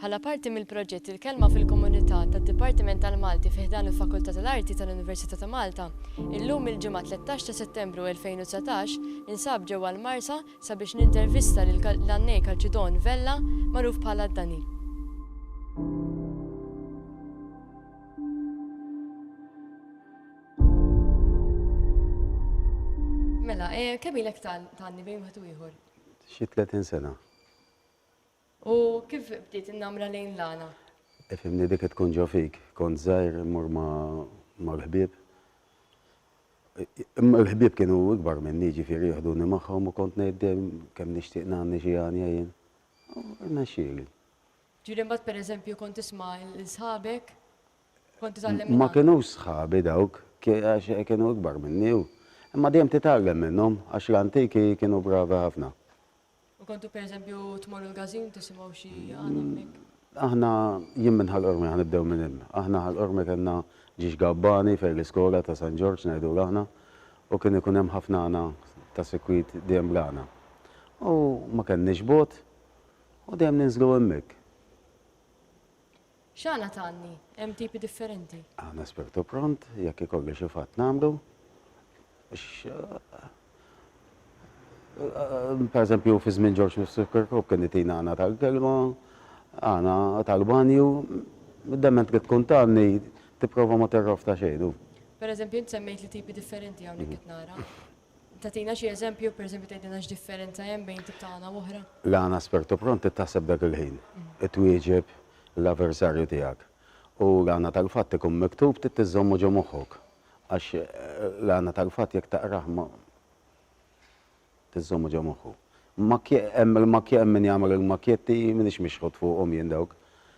Bħala parti mill-proġett il-kelma fil-komunità tad-Dipartiment tal-Malti fih dan il-Fakultà tal-Arti tal-Università ta' Malta, illum il-ġimgħa 13 ta' Settembru 2019 insab ġewwa l-Marsa sabiex nintervista lill-Annej Kalċidon Vella magħruf bħala Danil. Mela, kemm ilek tanni bejn wieħed u ieħor? Xi 30 sena. U kif bdiet innamra lejn l-għana? Ifhimni dik tkun ġo fik, kont żgħir immur mal-ħbieb. Imma l-ħbieb kienu ikbar minni ġifieri jieħduni magħhom u kont ngħid kemm nixtieq nagħmel xi għanja jien. Rnexxieli. Ġieli mbagħad pereżempju kont tisma' l-sħabek? Kont titgħallem Ma kinux sħabi dawk, għax kienu ikbar minni. Imma dejjem titgħallem minnhom għax l-antiki kienu bravi ħafna. U kontu pereżempju tmorru l-gazin tisimgħu xi għana hemmhekk? Aħna jien minn ħal-qormi ħanibdew minn hemm. Aħna ħal-qormi kellna ġiex gabbani fejn l-iskola ta' San George ngħidu aħna u kien ikun hemm ħafna għana ta' sekwit dejjem l-għana. U ma kenniex bot u dejjem ninżlu hemmhekk. X'għana tanni? Hemm tipi differenti? Aħna espertu pront, jekk ikolli xi fatt nagħmlu. Per eżempju, fi żmien George Mr. Kirkhope kien itina għana tal-kelma, għana tal-banju, id-dement li tkun tanni tipprova ma terrof ta' xejn. Per eżempju, int semmejt li tipi differenti hawnhekk qed nara. Tatina xi eżempju, per eżempju tgħidilna x'differenza hemm bejn tip ta' għana oħra? L-għana espertu pront tittaħseb dak il-ħin, itwieġeb l-avversarju tiegħek. U l-għana tal-fatt ikun miktub tittiżommu ġo moħħok. Għax l-għana tal-fatt jekk taqrah tiżommu ġo moħħu. Il-makkja min jagħmel il-makkjetti minix mixħod fuqhom jien dawk.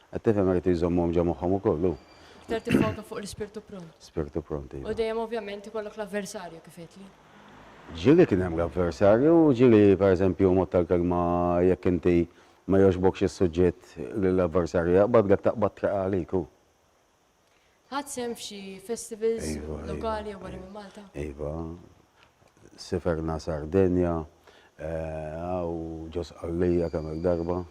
Qed tifhem irid jżommhom ġo moħħhom ukoll. Iktar tiffoka fuq l-ispirtu pront. Spirtu pronti. U dejjem ovvjament ikollok l-avversarju kif qedli. Ġieli kien hemm l-avversarju, ġieli pereżempju mod tal-kelma jekk inti ma jogħġbokx is-suġġett lill-avversarju jaqbad qed taqbad traqa għalik. Ħadd sehem f'xi festivals lokali jew barra minn Malta? Iva, Siferna Sardenja, u ġos Qallija kemm darba.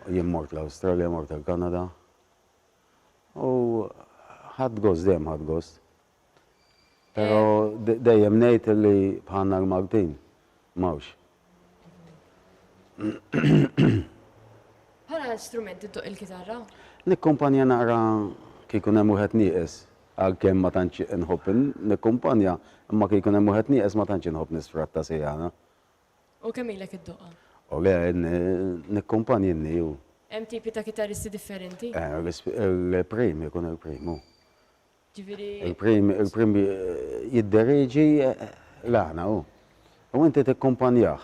Jien mort l-Awstralja, mort l-Kanada. U ħadd gost, dejjem ħadd gost. Però dejjem ngħid li bħalna l-Maltin m'hawnx. Bħala strument tiddoq il-kitarra? Nikkumpanja naqra kikun hemm wieħed nieqes għalkemm ma tantx inħobb nikkumpanja, imma kikun hemm wieħed nieqes ma tantx inħobb nisfratta sejjana. U kemm ilek iddoqha? U le nikkumpanji nniju. Hemm tipi ta' kitarristi differenti? Il-prim ikun il-primu. Ġifieri. Il-prim jiddereġi l-għana u. U inti tikkumpanjah.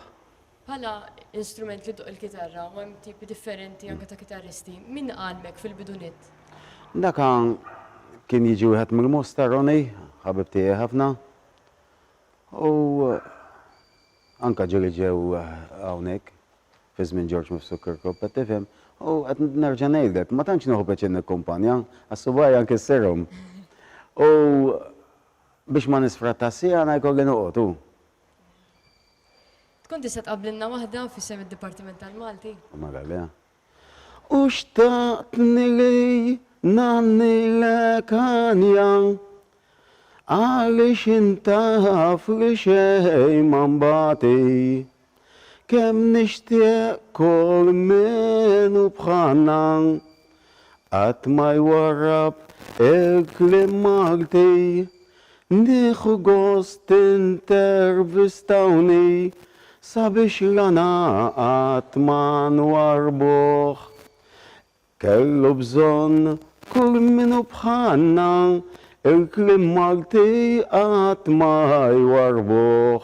Bħala instrument li ddoq il-kitarra u hemm tipi differenti anke ta' kitarristi, min qalmek fil-bidunet? Dakan kien jiġi wieħed mill-Mostaroni, ħabib tiegħi ħafna. U anka ġieli ġew hawnhekk fi żmien George Mr. Kirkhope qed tifhem. U qed nerġa' ngħidlek, ma tantx nieħu peċin nikkumpanja, għas-subajja nkisserhom. U biex ma nisfrattassi għana jkolli noqgħod. Tkun tista' tqabbilna waħda fis-sem id-Dipartiment tal-Malti? Magħalija. U xtaqtni li nagħmlilek għanja għaliex intaf li xejn ma nbagħti. Kemm nixtieq kull minnu bħalna qatt ma jwarrab il-kliem Malti. Nieħu gost intervistawni sabiex l-għana qatt ma nwarbuh. Kellu bżonn kull minnu bħalna il-kliem Malti qatt ma jwarbuh.